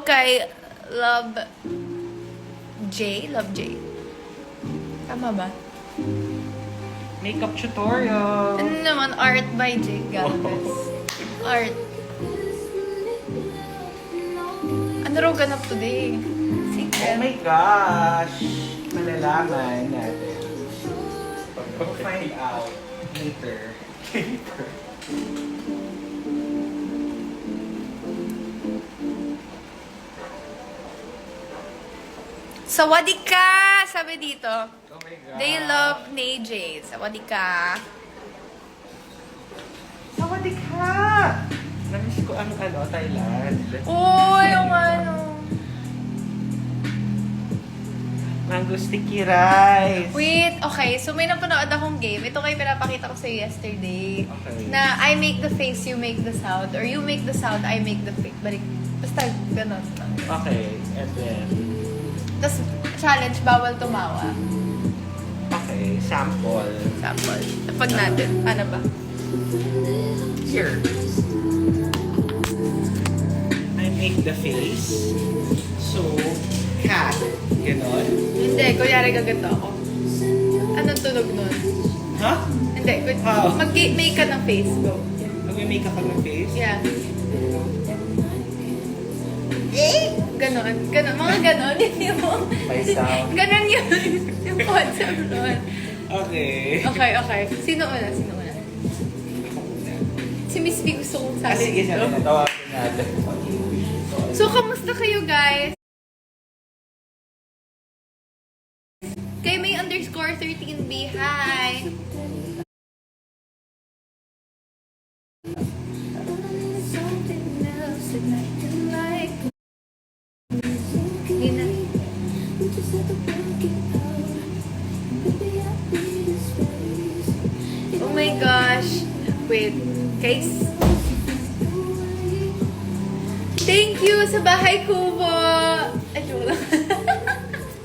kay Love J. Love J. Tama ba? Makeup tutorial. Ano naman? Art by J. Galvez. Art. Ano raw ganap today? Oh Secret. my gosh! Malalaman natin. We'll find out later. Sawadika! Sabi dito. Oh my God. They love Nay. Sawadika. Sawadee ka! Namiss ko ang Thailand. Uy, yung ano. Mango sticky rice. Wait, okay. So may napanood akong game. Ito kayo pinapakita ko sa'yo yesterday. Okay. Na I make the face, you make the sound. Or you make the sound, I make the face. Basta ganun lang. Okay, and then... Tapos challenge, bawal tumawa. Okay, sample. Sample. Pag natin. Ano ba? Here. I make the face. So, cat. Ganon. Hindi, kunyari gaganto ako. Anong tunog nun? Ha? Hindi, How? mag-make ka ng face. Go. Mag-make ka ng face? Yeah. Ganon. Ganon. Mga ganon. Yung May sound. ganon yun. Yung concept nun. Okay. Okay, okay. Sino una? Sino una? Si Miss B gusto kong sabi Sige, dito. tawagin natin. So, kamusta kayo guys? Kay may underscore 13B. Hi! Hindi na. Oh my gosh. Wait. Guys. Thank you sa bahay kubo. Ay, joke lang.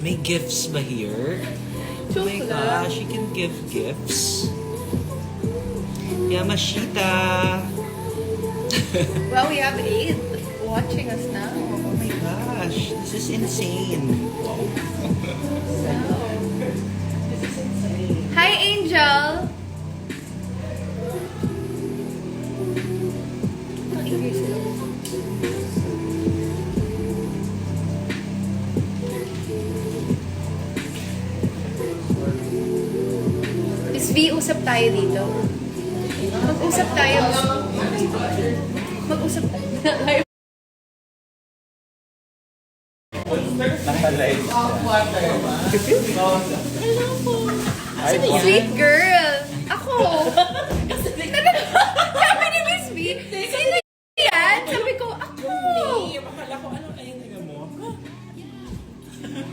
May gifts ba here? Oh my Joke lang. gosh, you can give gifts. Yamashita. Well, we have 8 watching us now. Oh my gosh, this is insane. Wow. Wow. This is insane. Hi, Angel! Ang ingay sila. Miss V, usap tayo dito. Mag-usap tayo. Mag-usap tayo. Nakalive. Sweet girl! Ako! Sabi ni Miss V, sino yan? Sabi ko, ako! Makala ko ano ayun nga mo.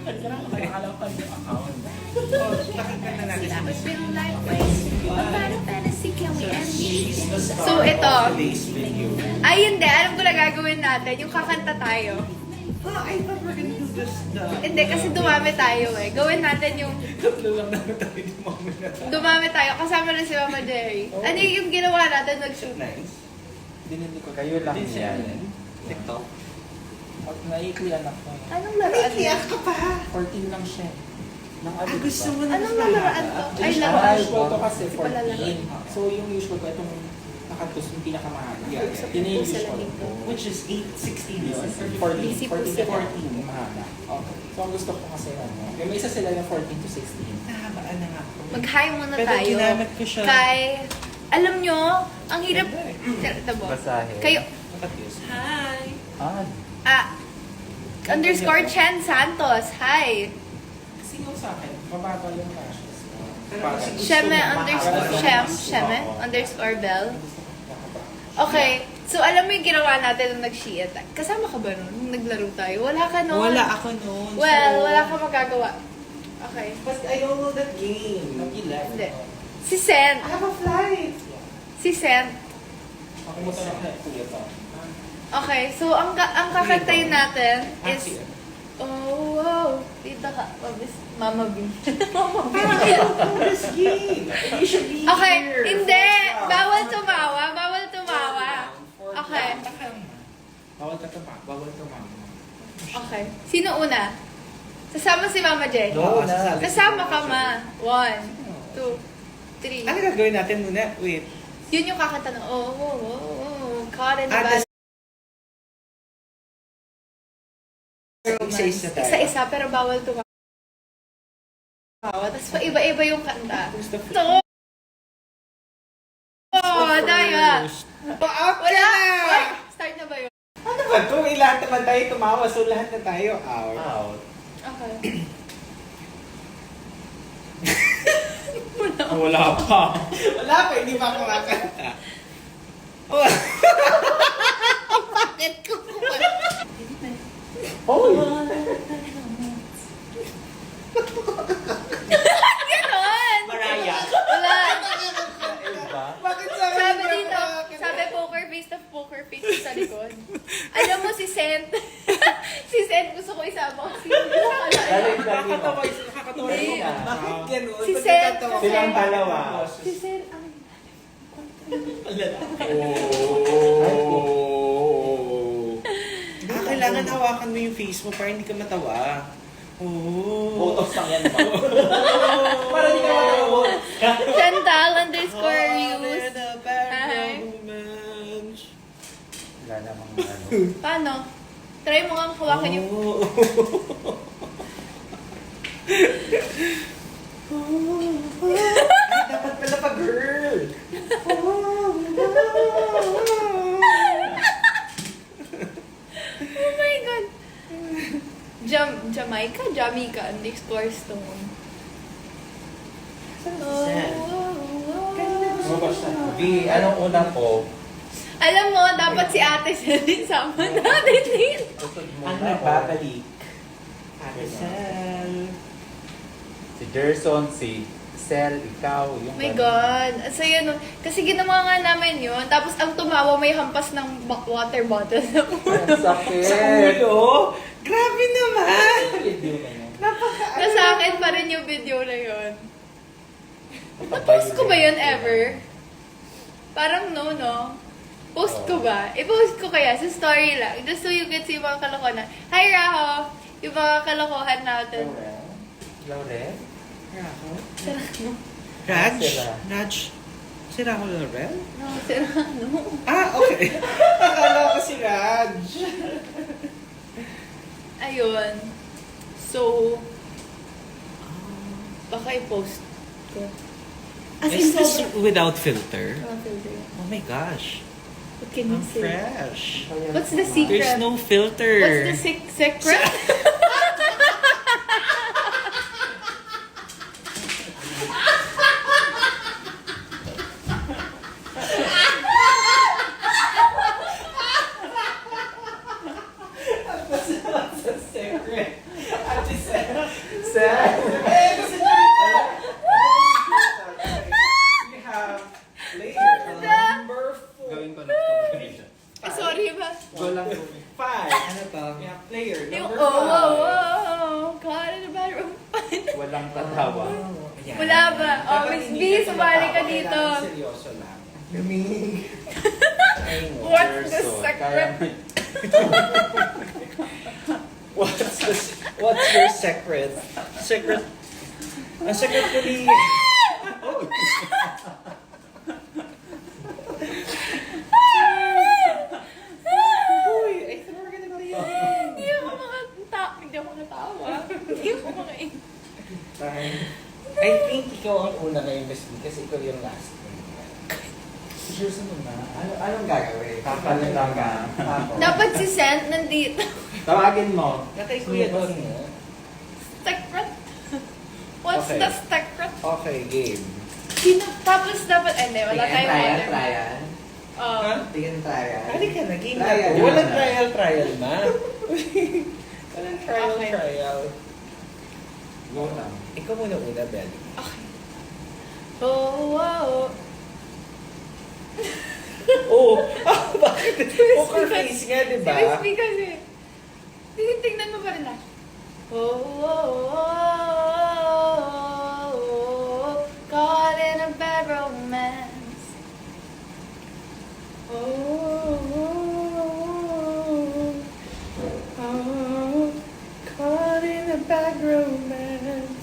Akala ko yung account. Pakinggan na natin. So, ito. Today's video. Ay, hindi. Alam ko na gagawin natin. Yung kakanta tayo. I thought we're gonna do this Hindi, kasi dumami tayo eh. Gawin natin yung tatlo lang naman tayo di mamaya. dumami tayo. Kasama rin si Mama Jerry. Ano yung ginawa natin? Nag-shoot. Nice. Dinindi ko kayo lang Din siya yan. TikTok. Pag naiklian ako. Anong laruan yan? ka pa. 14 lang siya. Nang Ah, gusto mo na Anong mas laruan mahaba? to? Ay, Ang laruan. usual ko kasi Hindi pala 14. laruan. So yung usual ko, itong nakatus, yung pinakamahaba. Yeah. Yun yung Pusa usual lang ko. Which is 816 Yun, is 14. Easy 14 pusa. to 14 yung mahaba. Okay. So ang gusto ko kasi ano, may isa sila ng 14 to 16. Nahabaan na nga ako. Mag-hi muna Pero tayo. ginamit ko siya. Kay... Alam nyo, ang hirap... Ito ba? Basahin. Kayo... What is? Hi! Ah, Underscore Chen Santos. Hi! kasi yung sa akin, mababa yung lashes. Pero Parang- kasi gusto Sheme mo underscore mahaba. Shem. Sheme underscore Bell. Gusto ko mahaba. Okay. So, alam mo yung ginawa natin nung nag-shiat. Kasama ka ba nun? Nung naglaro tayo? Wala ka nun. Wala ako noon. Well, so- wala ka magagawa. Okay. But I don't know that game. Nag-11. Hindi. Si Sen. I have a flight. Si Sen. Makumusta na ako kuya to. Okay. So, ang kakantayin natin Ah, is... sige. Oh, wow. Tita ka. Mama B. Mama B. This game. You should be Okay. here. Hindi. First round. Bawal tumawa. Bawal tumawa. Okay. Bawal ka tumama. Bawal tumama. Okay. Sino una? Sasama si Mama Jen. No, na. Kasama ka, Ma. 1, 2, 3. Ano gagawin natin muna? Wait. Yun yung kakanta ng, caught in the Ah, bad romance. Isa-isa tayo. Isa-isa, pero bawal tumawa. Tapos pa iba-iba yung kanta. Who's the first? So, Daya. Pa-out Wala. na! Ay, start na ba yun? Ano ba ito? Lahat naman tayo tumawa, so lahat na tayo out. Out. Okay. Wala pa. Wala pa, hindi pa ako makakanta. Oh. Bakit ko Hoy! Ganon! Mariah. Wala. Iba? Bakit sa akin Sabi hindi dito, ako makakanta? sabi poker face sa likod. Alam mo si Sent, si Sent gusto ko isama kasi Nakakatawa yun. Nakakatawa Hindi. yun. Bakit ganun? Si Ba't Seth natatawa? kasi- Silang dalawa. si Sent, ay, Kailangan hawakan mo yung face mo para hindi ka matawa. Botox lang yan ba? Para di ka matawa. Chantal underscore use. Hi. Wala namang ano. Paano? Try mo nga hawakan yung... Ay, dapat pala pa girl. Oh my God. Jamaica underscore stone. Mabas na. B, anong una po? Alam mo, dapat si ate Celine sama natin din. Tusod mo Ang na. nagbabalik. Ate Sel. Si Gerson, si Sel, ikaw, yung... Oh my God. Ang saya nun. Kasi ginawa nga namin yun. Tapos ang tumawa may hampas ng water bottle sa ulo. Ang sakit. Sa ulo? Grabe naman! Video na yun. Sa akin pa rin yung video na yun. Na-post ko ba yun ever? Parang no? Post ko ba? I-post ko kaya sa story lang. Just so you can see yung mga kalokohan. Hi, Raho! Yung mga kalokohan natin. Laurel? Raj? Sila. Raj? Si Rahul Laurel? No, si Rano. Ah, okay. Akala ko si Raj. Ayun. So, baka i-post ko. As in, Is this sobrang- without filter? Walang filter. Oh my gosh. What can you Ang say? fresh. What's the secret? There's no filter. What's the secret? Sa secret. Ate Sel. Sel! We have layer number 4. Gawin ko na ito. Sorry ba? Go lang. 5. Ano to? We have player Yung, number 5. God in the bedroom. Walang tatawa. Ayan. Wala ba? Oh, Dapat Miss hindi B, ka sumali ka tumatawa, dito. kailangan seryoso lang. Luming. What's the Gerson, secret? What's your secret? Secret. Ang secret ko ni... Uy, I thought we were gonna play. Hindi ako makatawa. Hindi ako makain. I think ikaw ang una ngayong Miss B kasi ikaw yung last. Seryoso mo na. Anong gagawin? Kapalit lang ka. Dapat si Sent nandito. Tawagin mo. Natay Kuya Don mo. Secret? What's Okay. the secret? Okay, game. Tapos dapat, hindi, wala tayong order. Trial. Oh. Tingin trial. Halika na, game na Trial to. na. Walang trial na. Walang Okay. trial. Go lang. Ikaw muna una, Bel. Oh. Oh, bakit? Poker face nga, di ba? Si Miss B kasi. Tingnan mo pa rin na. Caught in a bad romance. Oh. bad romance.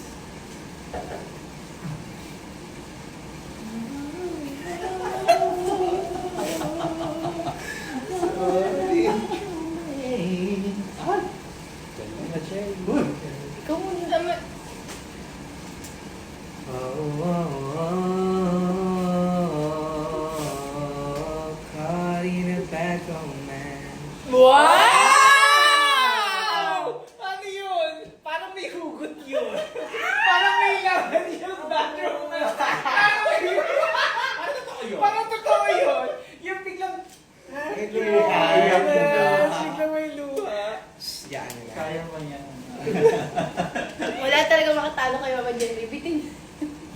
Ikaw muna. Tama. Caught in a bad romance. Wow! Ano yun? Parang may hugot yun. Parang may laman yung bad romance. Parang totoo yun. Parang totoo yun. Yung biglang... Biglang may luha. Yan nga. Kaya mo yan. Wala talaga makatalo kay Mama Jerry. Bitin.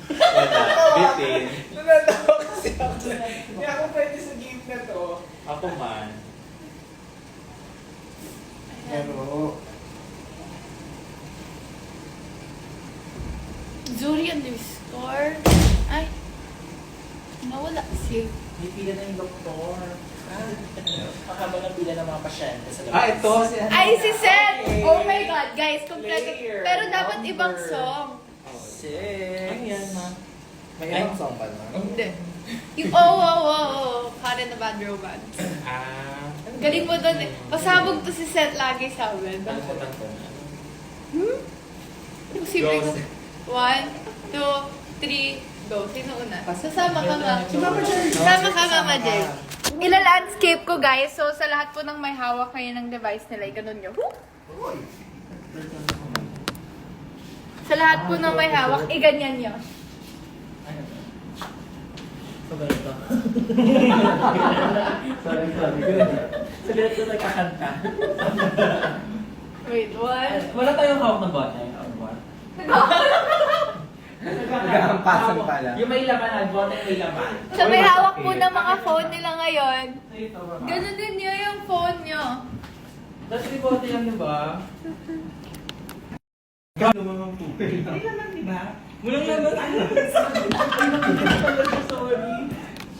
Bitin. Nanatawa kasi ako. Hindi ako pwede sa game na to. Ako man. Pero... Zuri underscore. Ay. Nawala si. May pila na yung doktor. Makaba ng pila ng mga pasyente sa labas. Ah, ito. Ay, si Seth! Okay. Oh my God, guys. Kompleto. Player. Pero dapat Number. ibang song. Six. Ano yan, ma? May ibang song pa naman. Hindi. Yung oh. Karen na Bad Romance. Ah. Galing mo doon eh. Pasabog to si Seth lagi sa amin. Kalimutan ko na. Posible Go, ko. Seth. 1, 2, 3, go. Sino una? Sasama ka nga. Si Mama Jerry. Sama ka, Mama Jay. Ila-landscape ko, guys. So, sa lahat po ng may hawak kayo ng device nila, ganun nyo. Sa lahat po ng may hawak, ganyan nyo. Ano to? So, ganito. Sorry. So, ganito nagkakanta. Wait, 1. Wala tayong hawak ng bottle. Nagkakampasan pala. Yung may laman, bottle may laman. Sa may hawak po ng mga phone nila ngayon, Ito ba? ganun din nyo yung phone nyo. Tapos may bottle lang, di ba? Gano'n mga pupil. May laman, di ba? Walang laman.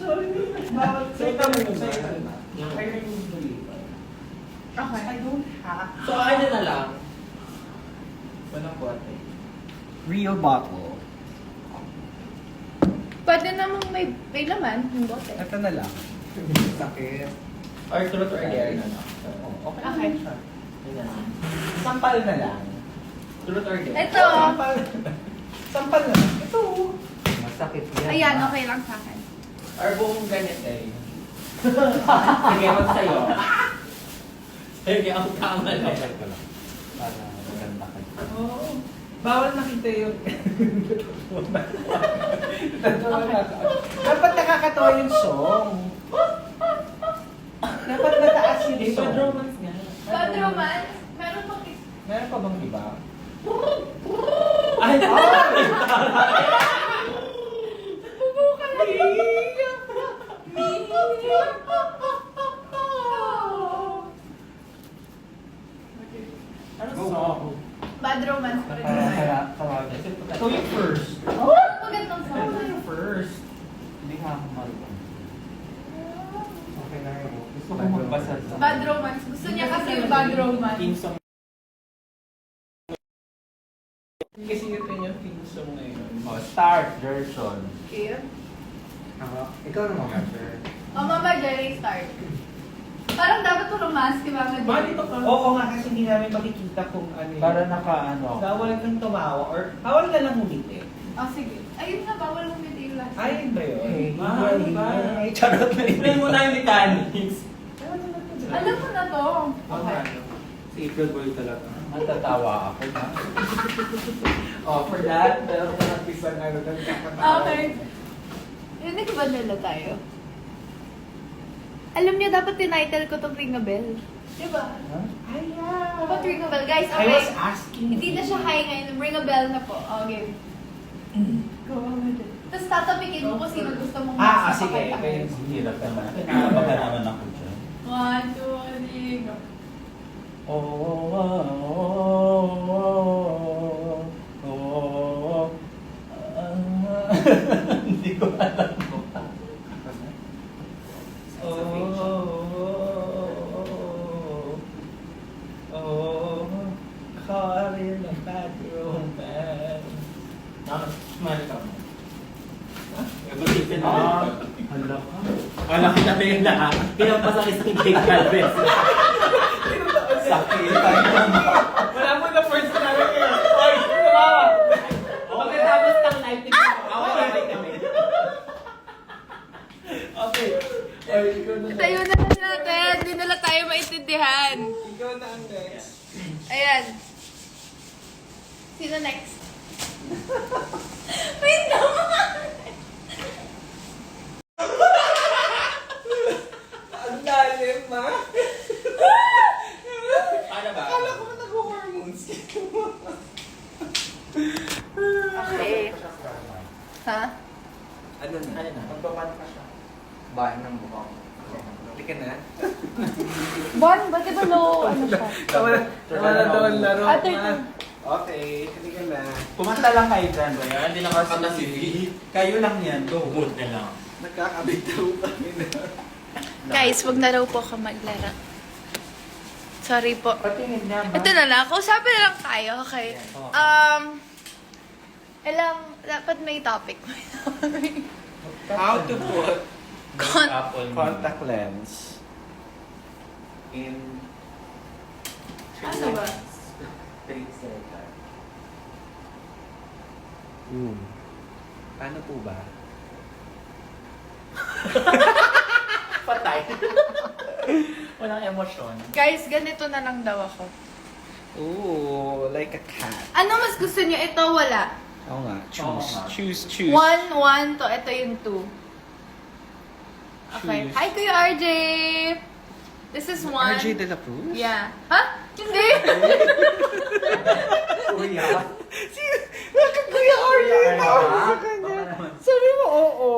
Sorry. Bawal. Sa'yo ka muna. Ay, may bumili pa. Okay. I don't have. So, akin na lang. Walang bottle. Real bottle. Pwede namang may laman, yung bote. Ito na lang. Sakit. Or truth or dare na lang. Okay. Okay. Yun na lang. Sampal na lang. Truth or dare. Ito. Sampal. Sampal na lang. Ito. Masakit yan. Ayan, okay lang sa akin. Or buong ganit eh. Sige, wag sa'yo. Sige, ang kamal eh. Kapal ko lang. Para maganda ka. Oo. Bawal nakita yung... Dapat nakakatawa yung song. Dapat mataas yung Bad song. romance nga. Bad romance? Meron pang Meron pa bang iba? Ay, ano song? Bad romance pa rin. Tawagin. Ito yung first. Magandang song. Ito yung first. Hindi nga ako marunong. Okay na yun. Gusto ko Bad magbasa romance. sa... Bad romance. Gusto niya kasi yung bad romance. Theme song. Kasi ito yung theme song ngayon. Oh, start, Gerson. Okay. Ikaw naman, Master. O, Mama Jerry, start. Parang dapat to romance, di ba, Mama Bakit Jerry? ito ka? Oo nga, kasi hindi namin makikita kung ano yun. Para naka ano. Bawal kang tumawa or bawal ka lang humiti. O, sige. Ayun na, bawal mong may yung last. Ayun ba yun? Ano ba? Charot na Explain mo na yung mechanics. Alam mo na to. Okay. Si April Boy talaga. Matatawa ako na. Oh, for that, meron ka ng pisan na doon kakatawa. Okay. Rinig ba nila tayo? Alam niyo, dapat tinitle ko tong Ring a Bell. Diba? Ay, yeah. Dapat Ring a Bell. Guys, I okay. was asking. Hindi na siya high ngayon. Ring a Bell na po. Okay. Go on. Tapos tatapikin mo kung sino gusto mong Sige. makapagpakita. Hirap naman. Nakabaka naman ako dyan. 1, 2, 3, go. Hindi ko alam mo. Caught in a bad Hala ka. Wala kita na yun na. Pinampasak isang Jake Galvez. Sakit. Wala mo na first na rin yun. Oy, tumawa. Pagkatapos ng live, away kami. Okay. Oy, ikaw na. Tayo na lang natin. Hindi nila tayo maintindihan. Ikaw na ang next. Ayan. Sino next? Wait naman! Ang lalim, ma. Paano ba? Akala ko nag-hormones. Okay. Ha? Ano na? Ano na? Magbaban ka siya. Bahan ng buhok. Halika na. Bon, ba't ba low? Ano siya? Tama na doon, laro. Ate, Ma. Okay, halika na. Pumunta lang kayo dyan. Ayan, hindi na kasama si V. Kayo lang yan. Go. Mood na lang. Nagkakabitaw kami na. Guys, wag na raw po ako maglaro. Sorry po. Patingin niya, ma. Ito na lang. Kausapin na lang tayo, okay? Dapat may topic. How to put Apple. contact lens in Ano ba? 3 seconds. Paano po ba? Patay. Walang emosyon. Guys, ganito na lang daw ako. Ooh, like a cat. Ano mas gusto niyo? Ito, wala. Oo nga. Oo nga. Choose. 1 to. Ito yung 2. Okay. Choose. Hi, Kuya RJ! This is 1. RJ de la Cruz? Yeah. Ha? Hindi! Kuya. Bakit Kuya RJ tawag mo sa kanya? Sabi mo, oo.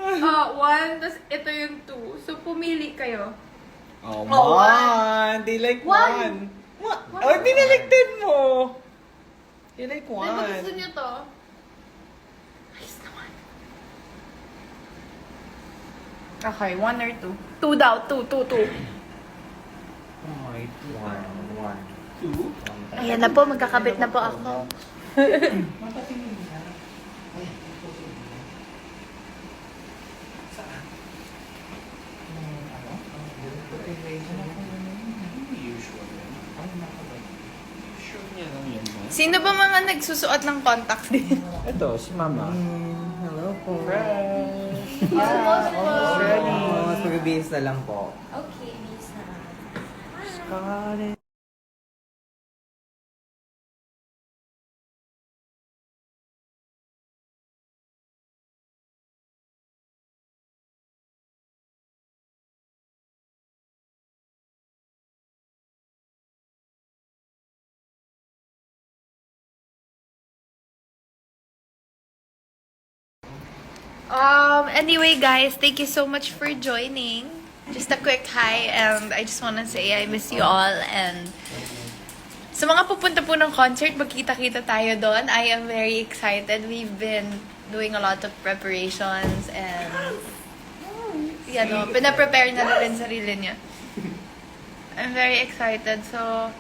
1, tapos ito yung 2. So, pumili kayo. Oh, Oh, one. They like One. one. One. Oh, binaligtad mo. They like Di ba gusto one. niyo to? Ayos naman. Okay, 1 or 2? 2 daw. 2. One. Two. Ayan na po, magkakabit na po ako. Mapatingin niya. Ay, ito si Ina. Saan? Ano? Usually. Ay, nakabay. Sure niya lang yan, ma. Sino ba mga nagsusuot ng contacts din? Ito, si Mama. Hello po. Fresh. Almost ready. Mas magbibihis na lang po. Okay, miss na. Scarlet. Anyway, guys, thank you so much for joining. Just a quick hi, and I just wanna say I miss you all. And sa mga pupunta po ng concert, magkita-kita tayo doon. I am very excited. We've been doing a lot of preparations and pinaprepare na rin sarili niya. I'm very excited, so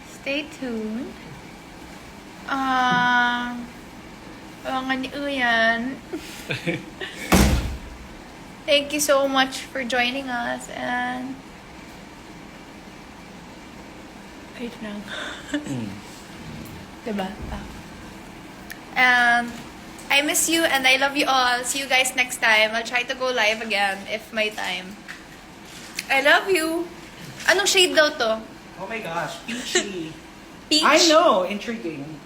stay tuned. Abangan niyo yan. Thank you so much for joining us and wait lang. Diba? And I miss you and I love you all. See you guys next time. I'll try to go live again if my time. I love you. Anong shade daw to? Oh my gosh, peachy. Peach? I know, intriguing.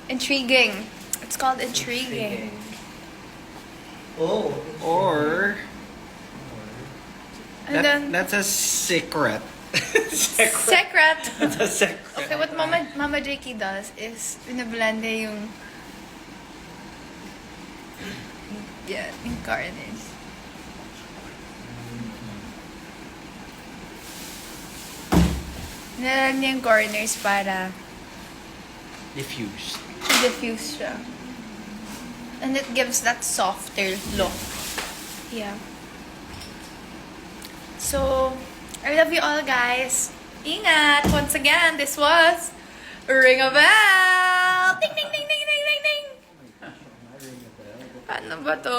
Intriguing. It's called intriguing. Oh. Or And then that's a secret. secret. That's a secret. Okay, what Mama Jakey does is binablend niya yung yung garnish. Nilalag niya yung corners para Diffused. diffuse siya. And it gives that softer look. Yeah. So, I love you all, guys. Ingat! Once again, this was Ring a Bell! Ding, ding, ding, ding, ding, ding, ding! Ano ba to?